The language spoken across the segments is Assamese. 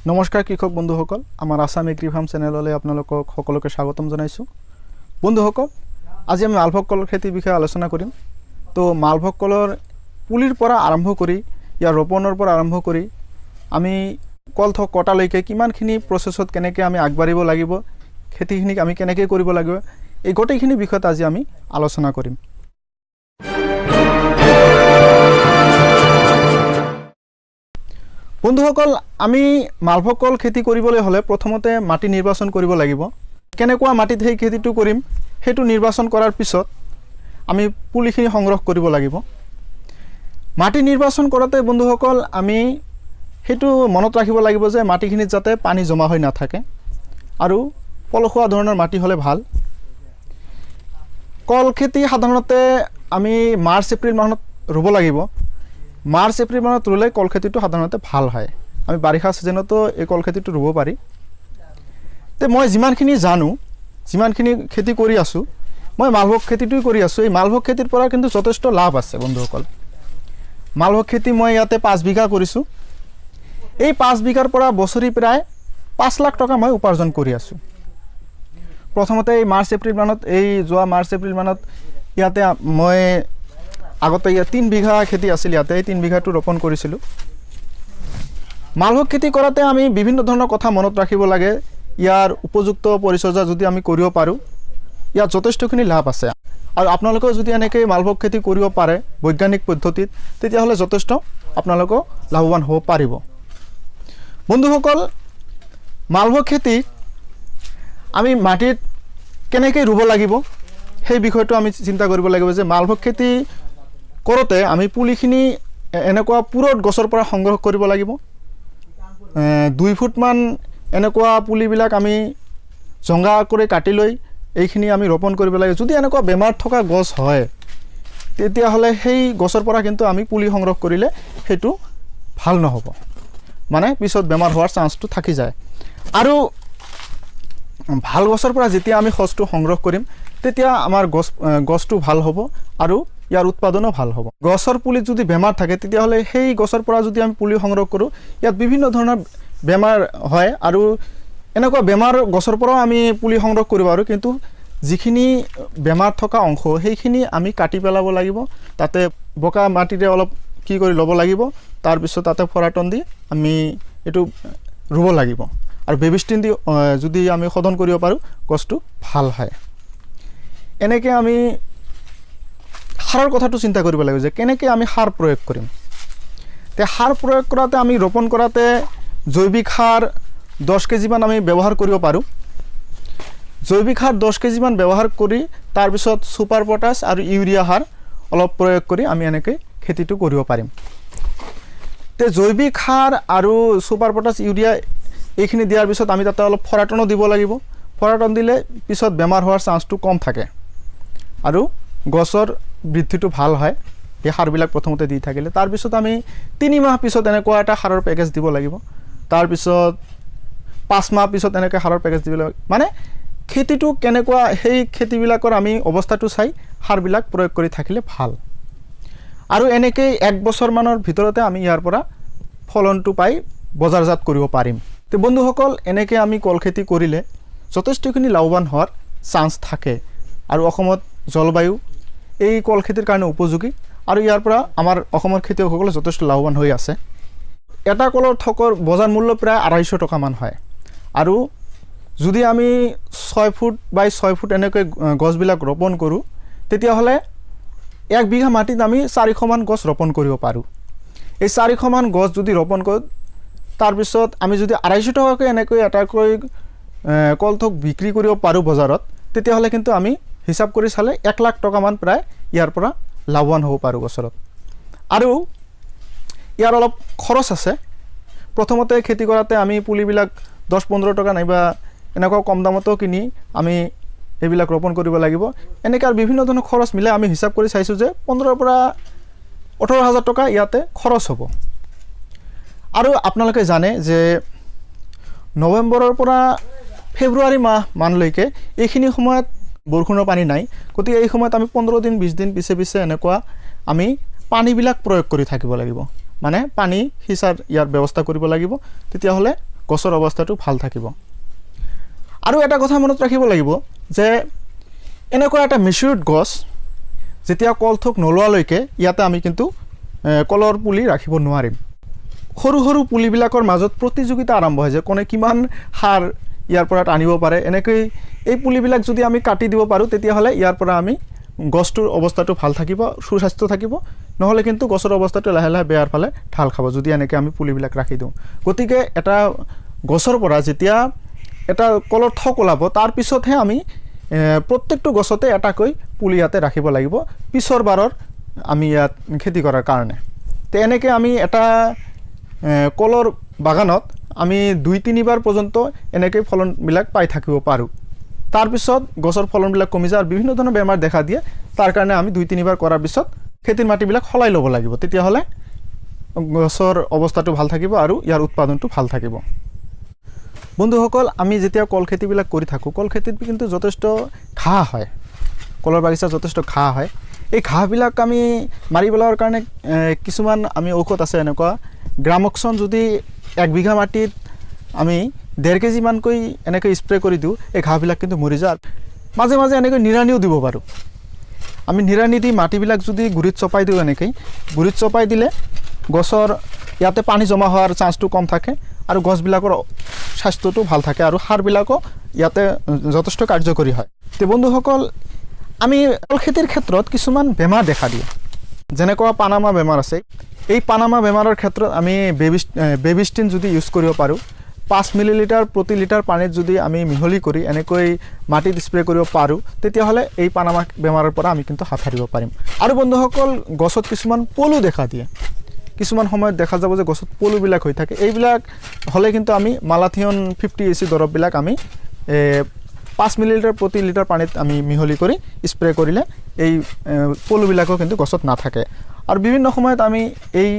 নমস্কাৰ কৃষক বন্ধুসকল, আমাৰ আসাম এগ্ৰি ফাৰ্ম চেনেললৈ আপোনালোকক সকলোকে স্বাগতম জনাইছোঁ। বন্ধুসকল, আজি আমি মালভোগ কলৰ খেতিৰ বিষয়ে আলোচনা কৰিম। তো মালভোগ কলৰ পুলিৰ পৰা আৰম্ভ কৰি ইয়াৰ ৰোপণৰ পৰা আৰম্ভ কৰি আমি কল থোক কটালৈকে কিমানখিনি প্ৰচেছত কেনেকৈ আমি আগবাঢ়িব লাগিব, খেতিখিনিক আমি কেনেকৈ কৰিব লাগিব, এই গোটেইখিনি বিষয়ত আজি আমি আলোচনা কৰিম। বন্ধুসকল, আমি মালভোগ কল খেতি কৰিবলৈ হ'লে প্ৰথমতে মাটি নিৰ্বাচন কৰিব লাগিব। কেনেকুৱা মাটিত সেই খেতিটো কৰিম সেইটো নিৰ্বাচন কৰাৰ পিছত আমি পুলিখিনি সংগ্ৰহ কৰিব লাগিব। মাটি নিৰ্বাচন কৰোঁতে বন্ধুসকল আমি সেইটো মনত ৰাখিব লাগিব যে মাটিখিনিত যাতে পানী জমা হৈ নাথাকে আৰু পলসুৱা ধৰণৰ মাটি হ'লে ভাল। কল খেতি সাধাৰণতে আমি মাৰ্চ এপ্ৰিল মাহত ৰুব লাগিব। মাৰ্চ এপ্ৰিল মাহত ৰুলে কল খেতিটো সাধাৰণতে ভাল হয়। আমি বাৰিষা ছিজনতো এই কল খেতিটো ৰুব পাৰি। তে মই যিমানখিনি জানো, যিমানখিনি খেতি কৰি আছোঁ, মই মালভোগ খেতিটোই কৰি আছোঁ। এই মালভোগ খেতিৰ পৰা কিন্তু যথেষ্ট লাভ আছে বন্ধুসকল। মালভোগ খেতি মই ইয়াতে 5 বিঘা কৰিছোঁ। এই 5 বিঘাৰ পৰা বছৰি প্ৰায় 5 লাখ টকা মই উপাৰ্জন কৰি আছোঁ। প্ৰথমতে এই মাৰ্চ এপ্ৰিল মানত, যোৱা মাৰ্চ এপ্ৰিল মানত ইয়াতে মই আগতে ইয়াত 3 বিঘা খেতি আছিল। ইয়াতে এই 3 বিঘাটো ৰোপণ কৰিছিলোঁ। মালভোগ খেতি কৰাতে আমি বিভিন্ন ধৰণৰ কথা মনত ৰাখিব লাগে। ইয়াৰ উপযুক্ত পৰিচৰ্যা যদি আমি কৰিব পাৰোঁ, ইয়াত যথেষ্টখিনি লাভ আছে। আৰু আপোনালোকেও যদি এনেকৈ মালভোগ খেতি কৰিব পাৰে বৈজ্ঞানিক পদ্ধতিত, তেতিয়াহ'লে যথেষ্ট আপোনালোকেও লাভৱান হ'ব পাৰিব। বন্ধুসকল, মালভোগ খেতি আমি মাটিত কেনেকৈ ৰুব লাগিব সেই বিষয়টো আমি চিন্তা কৰিব লাগিব যে মালভোগ খেতি কৰোঁতে আমি পুলিখিনি এনেকুৱা পুৰঠ গছৰ পৰা সংগ্ৰহ কৰিব লাগিব। 2 ফুটমান এনেকুৱা পুলিবিলাক আমি জংঘা কৰি কাটি লৈ এইখিনি আমি ৰোপণ কৰিব লাগে। যদি এনেকুৱা বেমাৰ থকা গছ হয় তেতিয়াহ'লে সেই গছৰ পৰা কিন্তু আমি পুলি সংগ্ৰহ কৰিলে সেইটো ভাল নহ'ব, মানে পিছত বেমাৰ হোৱাৰ চান্সটো থাকি যায়। আৰু ভাল গছৰ পৰা যেতিয়া আমি সঁচটো সংগ্ৰহ কৰিম তেতিয়া আমাৰ গছটো ভাল হ'ব আৰু ইয়াৰ উৎপাদনো ভাল হ'ব। গছৰ পুলিত যদি বেমাৰ থাকে তেতিয়াহ'লে সেই গছৰ পৰা যদি আমি পুলি সংগ্ৰহ কৰোঁ, ইয়াত বিভিন্ন ধৰণৰ বেমাৰ হয় আৰু এনেকুৱা বেমাৰ গছৰ পৰাও আমি পুলি সংগ্ৰহ কৰিব পাৰোঁ। কিন্তু যিখিনি বেমাৰ থকা অংশ সেইখিনি আমি কাটি পেলাব লাগিব। তাতে বোকা মাটিৰে অলপ কি কৰি ল'ব লাগিব, তাৰপিছত তাতে ফৰাটন দি আমি এইটো ৰুব লাগিব। আৰু বেবিষ্টিন দি যদি আমি শোধন কৰিব পাৰোঁ গছটো ভাল হয়। এনেকৈ আমি সাৰৰ কথাটো চিন্তা কৰিব লাগিব যে কেনেকৈ আমি সাৰ প্ৰয়োগ কৰিম। তে সাৰ প্ৰয়োগ কৰাতে আমি ৰোপণ কৰাতে জৈৱিক সাৰ 10 কেজিমান আমি ব্যৱহাৰ কৰিব পাৰোঁ। জৈৱিক সাৰ 10 কেজিমান ব্যৱহাৰ কৰি তাৰপিছত ছুপাৰ পটাছ আৰু ইউৰিয়া সাৰ অলপ প্ৰয়োগ কৰি আমি এনেকৈ খেতিটো কৰিব পাৰিম। তে জৈৱিক সাৰ আৰু ছুপাৰ পটাছ ইউৰিয়া এইখিনি দিয়াৰ পিছত আমি তাতে অলপ ফৰাটনো দিব লাগিব। ফৰাটন দিলে পিছত বেমাৰ হোৱাৰ চান্সটো কম থাকে আৰু গছৰ বৃদ্ধিটো ভাল হয় এই সাৰবিলাক প্ৰথমতে দি থাকিলে। তাৰপিছত আমি 3 মাহ পিছত এনেকুৱা এটা সাৰৰ পেকেজ দিব লাগিব। তাৰপিছত 5 মাহ পিছত এনেকৈ সাৰৰ পেকেজ দিব লাগিব। মানে খেতিটো কেনেকুৱা সেই খেতিবিলাকৰ আমি অৱস্থাটো চাই সাৰবিলাক প্ৰয়োগ কৰি থাকিলে ভাল। আৰু এনেকৈ 1 বছৰমানৰ ভিতৰতে আমি ইয়াৰ পৰা ফলনটো পাই বজাৰজাত কৰিব পাৰিম। তো বন্ধুসকল, এনেকৈ আমি কল খেতি কৰিলে যথেষ্টখিনি লাভৱান হোৱাৰ চান্স থাকে। আৰু অসমত জলবায়ু এই কল খেতিৰ কাৰণে উপযোগী আৰু ইয়াৰ পৰা আমাৰ অসমৰ খেতিয়কসকলে যথেষ্ট লাভৱান হৈ আছে। এটা কলৰ থোকৰ বজাৰ মূল্য প্ৰায় 250 টকামান হয়। আৰু যদি আমি 6 ফুট বাই 6 ফুট এনেকৈ গছবিলাক ৰোপণ কৰোঁ তেতিয়াহ'লে 1 বিঘা মাটিত আমি 400 মান গছ ৰোপণ কৰিব পাৰোঁ। এই 400 মান গছ যদি ৰোপণ কৰোঁ, তাৰপিছত আমি যদি 250 টকাকৈ এনেকৈ এটাকৈ কল থোক বিক্ৰী কৰিব পাৰোঁ বজাৰত, তেতিয়াহ'লে কিন্তু আমি হিচাপ কৰি চালে 1 লাখ টকামান প্ৰায় ইয়াৰ পৰা লাভৱান হ'ব পাৰোঁ বছৰত। আৰু ইয়াৰ অলপ খৰচ আছে। প্ৰথমতে খেতি কৰাতে আমি পুলিবিলাক 10-15 টকা নাইবা এনেকুৱা কম দামতো কিনি আমি এইবিলাক ৰোপণ কৰিব লাগিব। এনেকৈ আৰু বিভিন্ন ধৰণৰ খৰচ মিলাই আমি হিচাপ কৰি চাইছোঁ যে 15,000 পৰা 18,000 টকা ইয়াতে খৰচ হ'ব। আৰু আপোনালোকে জানে যে নৱেম্বৰৰ পৰা ফেব্ৰুৱাৰী মাহমানলৈকে এইখিনি সময়ত বৰষুণৰ পানী নাই। গতিকে এই সময়ত আমি 15 দিন 20 দিন পিছে পিছে এনেকুৱা আমি পানীবিলাক প্ৰয়োগ কৰি থাকিব লাগিব। মানে পানী সিঁচাৰ ইয়াৰ ব্যৱস্থা কৰিব লাগিব। তেতিয়াহ'লে গছৰ অৱস্থাটো ভাল থাকিব। আৰু এটা কথা মনত ৰাখিব লাগিব যে এনেকুৱা এটা মেচিউৰ্ড গছ যেতিয়া কল থোক নলোৱালৈকে ইয়াতে আমি কিন্তু কলৰ পুলি ৰাখিব নোৱাৰিম। সৰু সৰু পুলিবিলাকৰ মাজত প্ৰতিযোগিতা আৰম্ভ হয় যে কোনে কিমান সাৰ ইয়াৰ পৰা আনিব পাৰে। এনেকৈ এই পুলিবিলাক যদি আমি কাটি দিব পাৰোঁ তেতিয়াহ'লে ইয়াৰ পৰা আমি গছটোৰ অৱস্থাটো ভাল থাকিব, সুস্বাস্থ্য থাকিব। নহ'লে কিন্তু গছৰ অৱস্থাটো লাহে লাহে বেয়াৰ ফালে ঢাল খাব যদি এনেকৈ আমি পুলিবিলাক ৰাখি দিওঁ। গতিকে এটা গছৰ পৰা যেতিয়া এটা কলৰ থোক ওলাব তাৰ পিছতহে আমি প্ৰত্যেকটো গছতে এটাকৈ পুলি ইয়াতে ৰাখিব লাগিব পিছৰ বাৰৰ আমি ইয়াত খেতি কৰাৰ কাৰণে। তো এনেকৈ আমি এটা কলৰ বাগানত আমি 2-3 বাৰ পৰ্যন্ত এনেকৈ ফলনবিলাক পাই থাকিব পাৰোঁ। তাৰপিছত গছৰ ফলনবিলাক কমি যায় আৰু বিভিন্ন ধৰণৰ বেমাৰ দেখা দিয়ে। তাৰ কাৰণে আমি 2-3 বাৰ কৰাৰ পিছত খেতিৰ মাটিবিলাক সলাই ল'ব লাগিব, তেতিয়াহ'লে গছৰ অৱস্থাটো ভাল থাকিব আৰু ইয়াৰ উৎপাদনটো ভাল থাকিব। বন্ধুসকল, আমি যেতিয়া কল খেতিবিলাক কৰি থাকোঁ, কল খেতিত কিন্তু যথেষ্ট ঘাঁহ হয়, কলৰ বাগিচাত যথেষ্ট ঘাঁহ হয়। এই ঘাঁহবিলাক আমি মাৰি পেলোৱাৰ কাৰণে কিছুমান আমি ঔষধ আছে এনেকুৱা। গ্ৰামক্সন যদি 1 বিঘা মাটিত আমি 1.5 কেজিমানকৈ এনেকৈ স্প্ৰে কৰি দিওঁ, এই ঘাঁহবিলাক কিন্তু মৰি যায়। মাজে মাজে এনেকৈ নিৰানিও দিব পাৰোঁ। আমি নিৰানি দি মাটিবিলাক যদি গুৰিত চপাই দিওঁ, এনেকৈ গুৰিত চপাই দিলে গছৰ ইয়াতে পানী জমা হোৱাৰ চান্সটো কম থাকে আৰু গছবিলাকৰ স্বাস্থ্যটো ভাল থাকে আৰু সাৰবিলাকো ইয়াতে যথেষ্ট কাৰ্যকৰী হয়। তো বন্ধুসকল, আমি কল খেতিৰ ক্ষেত্ৰত কিছুমান বেমাৰ দেখা দিয়ে, যেনেকুৱা পানামা বেমাৰ আছে। এই পানামা বেমাৰৰ ক্ষেত্ৰত আমি বেবিষ্টিন যদি ইউজ কৰিব পাৰোঁ, 5 মিলিলিটাৰ প্ৰতি লিটাৰ পানীত যদি আমি মিহলি কৰি এনেকৈ মাটিত স্প্ৰে কৰিব পাৰোঁ, তেতিয়াহ'লে এই পানামা বেমাৰৰ পৰা আমি কিন্তু হাত সাৰিব পাৰিম। আৰু বন্ধুসকল, গছত কিছুমান পলু দেখা দিয়ে। কিছুমান সময়ত দেখা যাব যে গছত পলুবিলাক হৈ থাকে। এইবিলাক হ'লে কিন্তু আমি মালাথিয়ন 50 EC দৰৱবিলাক আমি 5 মিলিলিটাৰ প্ৰতি লিটাৰ পানীত আমি মিহলি কৰি স্প্ৰে কৰিলে এই পলুবিলাকো কিন্তু গছত নাথাকে। আৰু বিভিন্ন সময়ত আমি এই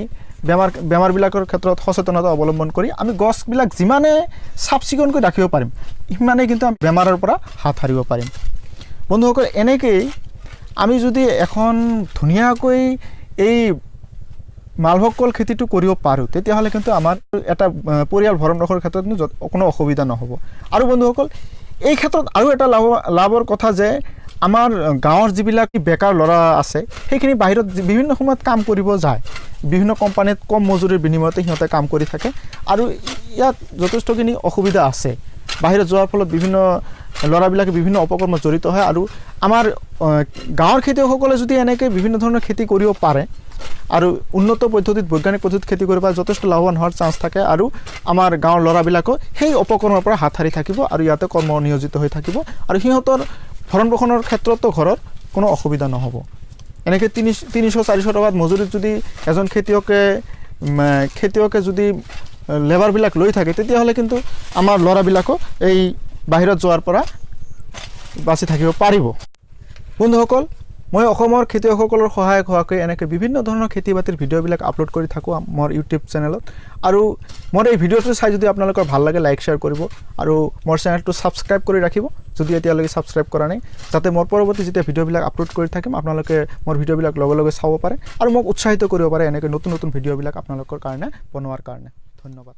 বেমাৰবিলাকৰ ক্ষেত্ৰত সচেতনতা অৱলম্বন কৰি আমি গছবিলাক যিমানে চাফ চিকুণকৈ ৰাখিব পাৰিম, সিমানেই কিন্তু আমি বেমাৰৰ পৰা হাত সাৰিব পাৰিম। বন্ধুসকল, এনেকৈয়ে আমি যদি এখন ধুনীয়াকৈ এই মালভোগ কল খেতিটো কৰিব পাৰোঁ, তেতিয়াহ'লে কিন্তু আমাৰ এটা পৰিয়াল ভৰণ পোষণৰ ক্ষেত্ৰত কোনো অসুবিধা নহ'ব। আৰু বন্ধুসকল, এই ক্ষেত্ৰত আৰু এটা লাভৰ কথা যে আমাৰ গাঁৱৰ যিবিলাক বেকাৰ ল'ৰা আছে, সেইখিনি বাহিৰত বিভিন্ন সময়ত কাম কৰিব যায়। বিভিন্ন কোম্পানীত কম মজুৰিৰ বিনিময়তে সিহঁতে কাম কৰি থাকে আৰু ইয়াত যথেষ্টখিনি অসুবিধা আছে। বাহিৰত যোৱাৰ ফলত বিভিন্ন ল'ৰাবিলাকে বিভিন্ন অপকৰ্মত জড়িত হয়। আৰু আমাৰ গাঁৱৰ খেতিয়কসকলে যদি এনেকৈ বিভিন্ন ধৰণৰ খেতি কৰিব পাৰে আৰু উন্নত পদ্ধতিত, বৈজ্ঞানিক পদ্ধতিত খেতি কৰিব পাৰে, যথেষ্ট লাভৱান হোৱাৰ চান্স থাকে। আৰু আমাৰ গাঁৱৰ ল'ৰাবিলাকো সেই অপকৰ্মৰ পৰা হাত সাৰি থাকিব আৰু ইয়াতে কৰ্ম নিয়োজিত হৈ থাকিব আৰু সিহঁতৰ ভৰণ পোষণৰ ক্ষেত্ৰতো ঘৰত কোনো অসুবিধা নহ'ব। এনেকৈ 300-400 টকাত মজুৰিত যদি এজন খেতিয়কে যদি লেবাৰবিলাক লৈ থাকে, তেতিয়াহ'লে কিন্তু আমাৰ ল'ৰাবিলাকো এই বাহিৰত যোৱাৰ পৰা বাচি থাকিব পাৰিব। বন্ধুসকল, মই অসমৰ খেতিয়কসকলৰ সহায়ক হোৱাকৈ এনেকৈ বিভিন্ন ধৰণৰ খেতি বাতিৰ ভিডিঅ'বিলাক আপলোড কৰি থাকোঁ মোৰ ইউটিউব চেনেলত। আৰু মোৰ এই ভিডিঅ'টো চাই যদি আপোনালোকৰ ভাল লাগে, লাইক শ্বেয়াৰ কৰিব আৰু মোৰ চেনেলটো ছাবস্ক্ৰাইব কৰি ৰাখিব যদি এতিয়ালৈকে ছাবস্ক্ৰাইব কৰা নাই, যাতে মোৰ পৰৱৰ্তী যেতিয়া ভিডিঅ'বিলাক আপলোড কৰি থাকিম আপোনালোকে মোৰ ভিডিঅ'বিলাক লগে লগে চাব পাৰে আৰু মোক উৎসাহিত কৰিব পাৰে এনেকৈ নতুন নতুন ভিডিঅ'বিলাক আপোনালোকৰ কাৰণে বনোৱাৰ কাৰণে। ধন্যবাদ।